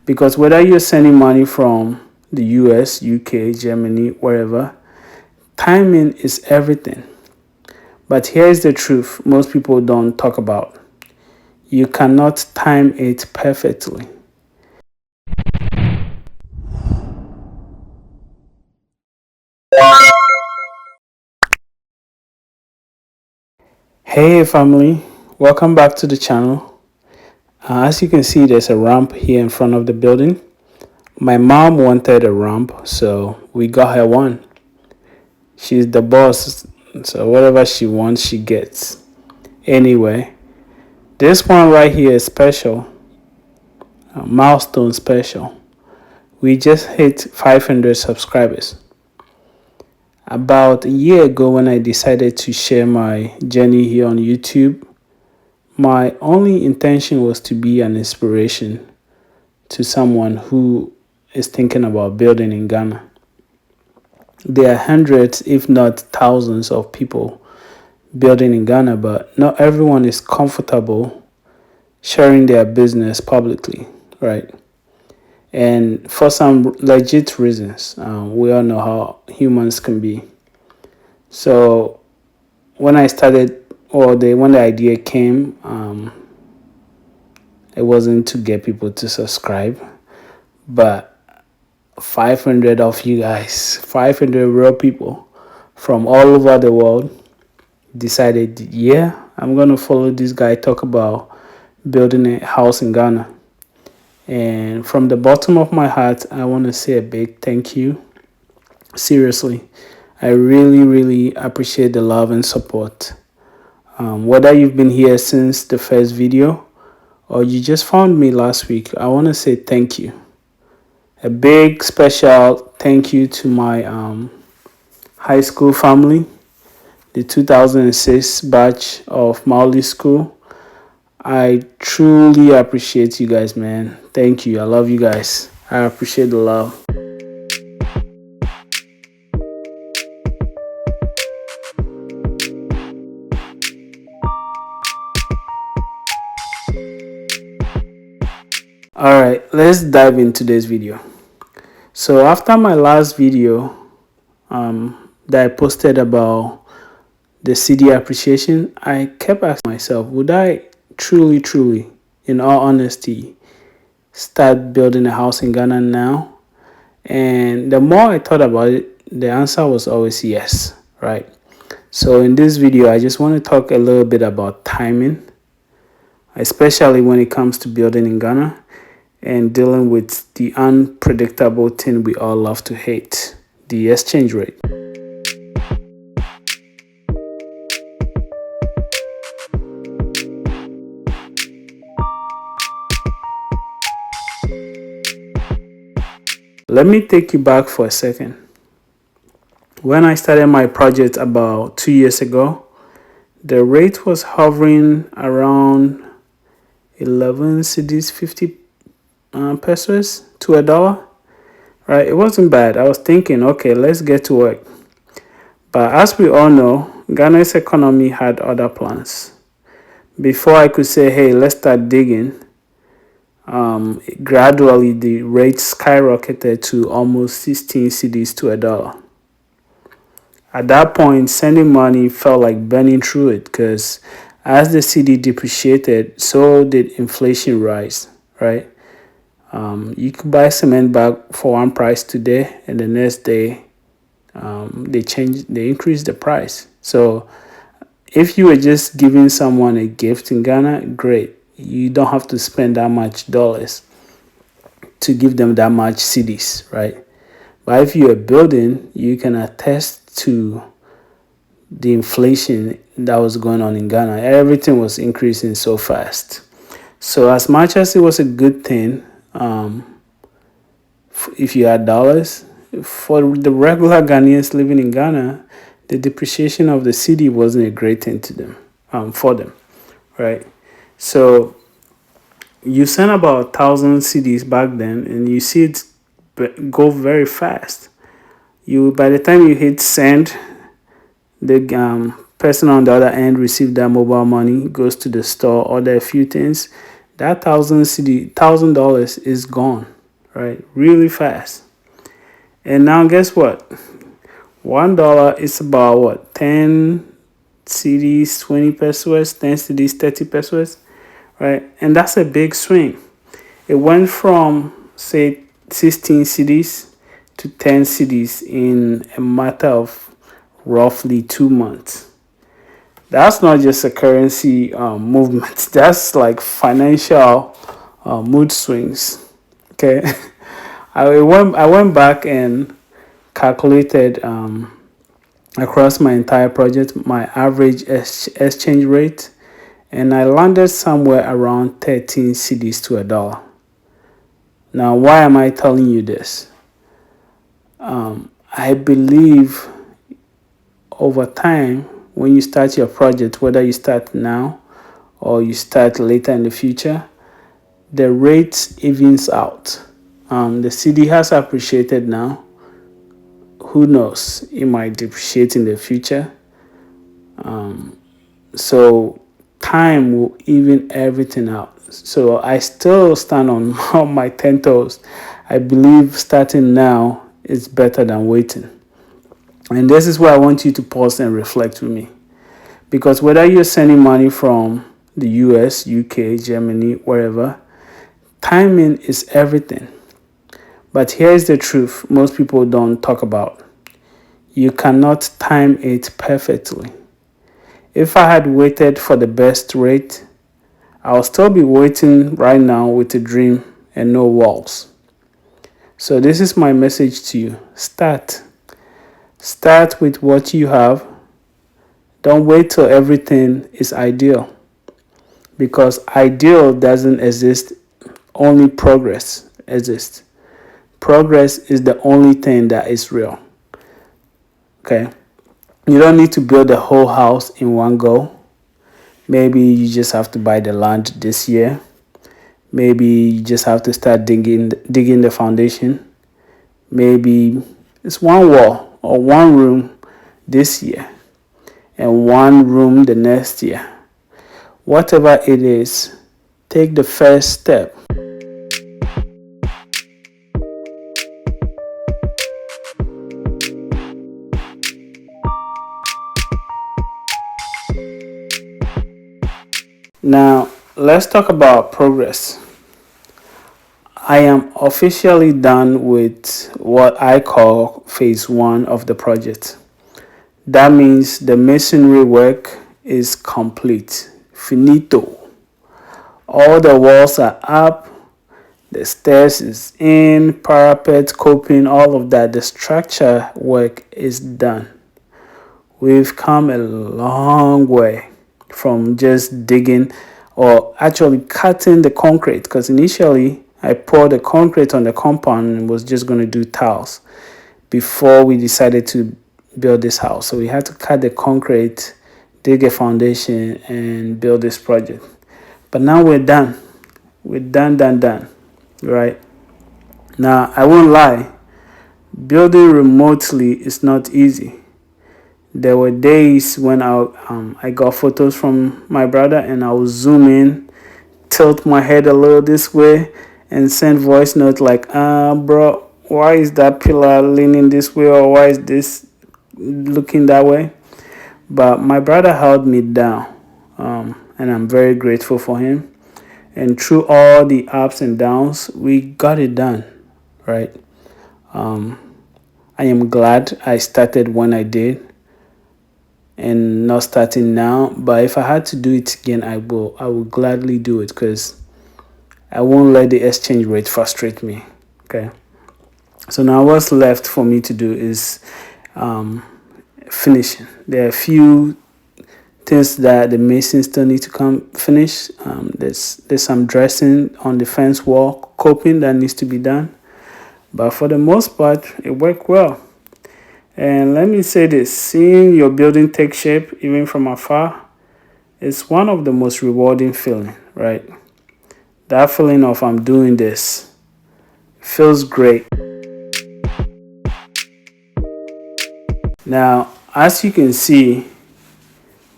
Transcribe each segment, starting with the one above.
Because whether you're sending money from the US, UK, Germany, wherever, timing is everything. But here's the truth most people don't talk about. You cannot time it perfectly. Hey family, welcome back to the channel. As you can see, there's a ramp here in front of the building. My mom wanted a ramp, so we got her one. She's the boss, so whatever she wants, she gets. Anyway, this one right here is special, a milestone special. We just hit 500 subscribers. About a year ago, when I decided to share my journey here on YouTube, my only intention was to be an inspiration to someone who is thinking about building in Ghana. There are hundreds, if not thousands, of people building in Ghana, but not everyone is comfortable sharing their business publicly, right? And for some legit reasons, we all know how humans can be. So when I started, when the idea came, it wasn't to get people to subscribe, but 500 of you guys, 500 real people from all over the world decided, yeah, I'm going to follow this guy talk about building a house in Ghana. And from the bottom of my heart, I want to say a big thank you. Seriously, I really appreciate the love and support. Whether you've been here since the first video or you just found me last week, I want to say thank you. A big special thank you to my high school family, the 2006 batch of Maoli School. I truly appreciate you guys, man. Thank you. I love you guys. I appreciate the love. Alright, let's dive into this video. So after my last video that I posted about the CD appreciation, I kept asking myself, would I truly, in all honesty, start building a house in Ghana now? And the more I thought about it, the answer was always yes, right? So in this video, I just want to talk a little bit about timing, especially when it comes to building in Ghana and dealing with the unpredictable thing we all love to hate, the exchange rate. Let me take you back for a second. When I started my project about 2 years ago, the rate was hovering around 11 cedis, 50 pesos to $1, right? It wasn't bad. I was thinking, okay, let's get to work. But as we all know, Ghana's economy had other plans. Before I could say, hey, let's start digging, gradually the rate skyrocketed to almost 16 cedis to $1. At that point, sending money felt like burning through it, because as the cedi depreciated, so did inflation rise, right? You could buy cement bag for one price today, and the next day they increase the price. So if you were just giving someone a gift in Ghana, great. You don't have to spend that much dollars to give them that much cedis, right? But if you're building, you can attest to the inflation that was going on in Ghana. Everything was increasing so fast. So as much as it was a good thing, if you had dollars, for the regular Ghanaians living in Ghana, the depreciation of the cedi wasn't a great thing to them, for them, right? So you send about 1,000 cedis back then, and you see it go very fast. By the time you hit send, the person on the other end receives that mobile money, goes to the store, order a few things. That $1,000 is gone, right? Really fast. And now guess what? $1 is about what? 10 CDs, 20 pesos, 10 CDs, 30 pesos, right? And that's a big swing. It went from, say, 16 CDs to 10 CDs in a matter of roughly 2 months. That's not just a currency movement, that's like financial mood swings. Okay. I went back and calculated across my entire project my average exchange rate, and I landed somewhere around 13 cedis to a dollar. Now, why am I telling you this? I believe over time, when you start your project, whether you start now or you start later in the future, the rate evens out. The CD has appreciated now. Who knows? It might depreciate in the future. So time will even everything out. So I still stand on, on my 10 toes. I believe starting now is better than waiting. And this is where I want you to pause and reflect with me. Because whether you're sending money from the US, UK, Germany, wherever, timing is everything. But here's the truth most people don't talk about. You cannot time it perfectly. If I had waited for the best rate, I'll still be waiting right now with a dream and no walls. So this is my message to you. Start. Start with what you have. Don't wait till everything is ideal. Because ideal doesn't exist, only progress exists. Progress is the only thing that is real. Okay? You don't need to build a whole house in one go. Maybe you just have to buy the land this year. Maybe you just have to start digging the foundation. Maybe it's one wall or one room this year and one room the next year. Whatever it is, take the first step. Now, let's talk about progress. I am officially done with what I call phase one of the project. That means the masonry work is complete. Finito. All the walls are up, the stairs is in, parapet, coping, all of that. The structure work is done. We've come a long way from just digging or actually cutting the concrete, because initially I poured the concrete on the compound and was just going to do tiles before we decided to build this house. So we had to cut the concrete, dig a foundation, and build this project. But now we're done. We're done. Right? Now, I won't lie. Building remotely is not easy. There were days when I got photos from my brother and I would zoom in, tilt my head a little this way, and send voice note like, bro, why is that pillar leaning this way, or why is this looking that way? But my brother held me down, and I'm very grateful for him. And through all the ups and downs, we got it done, right? I am glad I started when I did and not starting now. But if I had to do it again, I will gladly do it, because I won't let the exchange rate frustrate me. Okay. So now what's left for me to do is finishing. There are a few things that the masons still need to come finish. There's some dressing on the fence wall, coping that needs to be done. But for the most part, it worked well. And let me say this, seeing your building take shape, even from afar, is one of the most rewarding feelings, right? That feeling of I'm doing this feels great. Now, as you can see,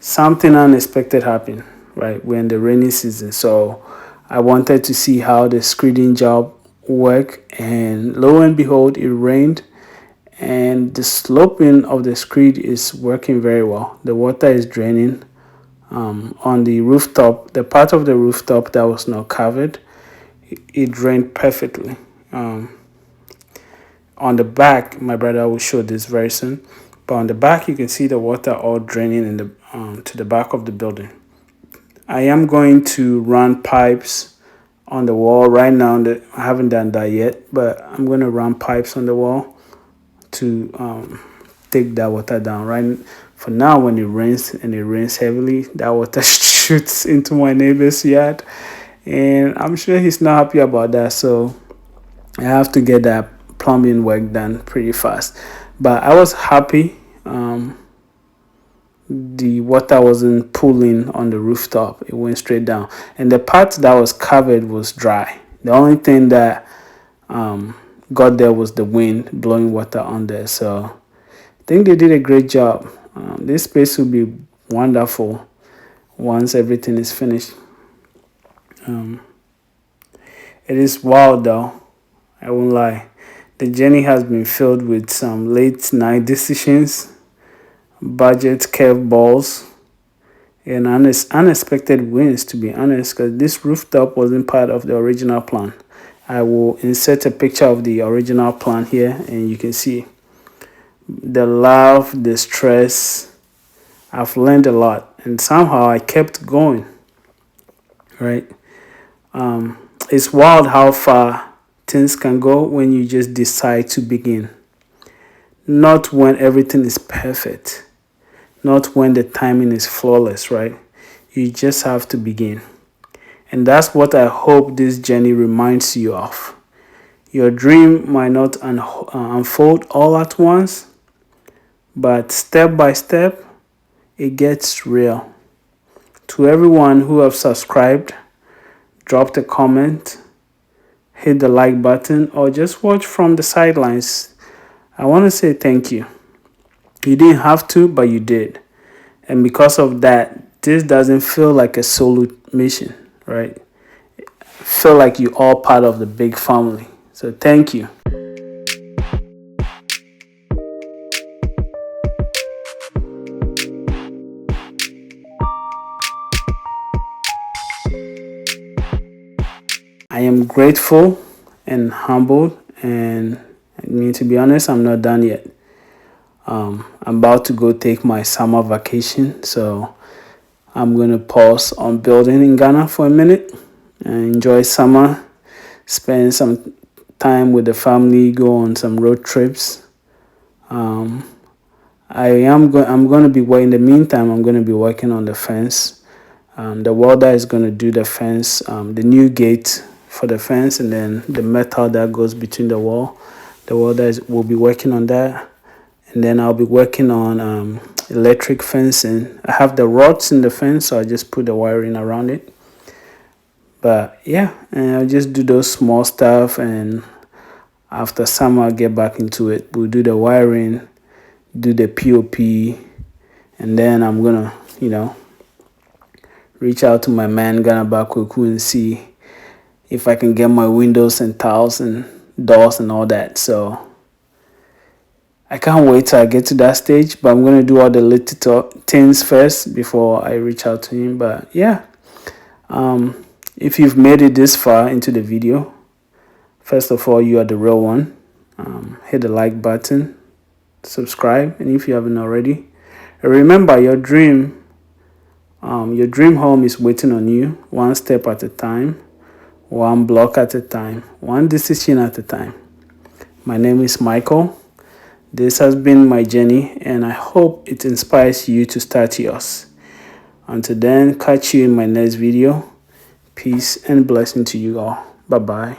something unexpected happened, right? We're in the rainy season, so I wanted to see how the screeding job work, and lo and behold, it rained, and the sloping of the screed is working very well. The water is draining on the rooftop. The part of the rooftop that was not covered, it drained perfectly. On the back, my brother will show this very soon, but on the back you can see the water all draining in the to the back of the building. I am going to run pipes on the wall right now. That I haven't done that yet, but I'm going to run pipes on the wall to take that water down. Right for now, when it rains and it rains heavily, that water shoots into my neighbor's yard, and I'm sure he's not happy about that. So I have to get that plumbing work done pretty fast. But I was happy. The water wasn't pooling on the rooftop, it went straight down, and the part that was covered was dry. The only thing that got there was the wind blowing water on there. So I think they did a great job. This space will be wonderful once everything is finished. It is wild though, I won't lie. The journey has been filled with some late night decisions, budget curveballs, and unexpected wins, to be honest, because this rooftop wasn't part of the original plan. I will insert a picture of the original plan here, and you can see the love, the stress. I've learned a lot, and somehow I kept going, right? It's wild how far things can go when you just decide to begin. Not when everything is perfect, not when the timing is flawless, right? You just have to begin. And that's what I hope this journey reminds you of. Your dream might not unfold all at once, but step by step, it gets real. To everyone who have subscribed, dropped a comment, hit the like button, or just watch from the sidelines, I want to say thank you. You didn't have to, but you did. And because of that, this doesn't feel like a solo mission, right? Feel like you're all part of the big family. So thank you. I am grateful and humbled, and I mean, to be honest, I'm not done yet. I'm about to go take my summer vacation, so I'm going to pause on building in Ghana for a minute and enjoy summer, spend some time with the family, go on some road trips. I'm going to be in the meantime, I'm going to be working on the fence. The welder is going to do the fence, the new gate for the fence, and then the metal that goes between the wall. The welder will be working on that, and then I'll be working on electric fencing. I have the rods in the fence, so I just put the wiring around it. But yeah, and I'll just do those small stuff, and after summer I'll get back into it. We'll do the wiring, do the POP, and then I'm gonna, reach out to my man Ghana Bakweku and see if I can get my windows and tiles and doors and all that. So I can't wait till I get to that stage, but I'm going to do all the little things first before I reach out to him. But yeah, if you've made it this far into the video, first of all, you are the real one. Hit the like button, subscribe, and if you haven't already, remember your dream home is waiting on you, one step at a time, one block at a time, one decision at a time. My name is Michael. This has been my journey, and I hope it inspires you to start yours. Until then, catch you in my next video. Peace and blessing to you all. Bye-bye.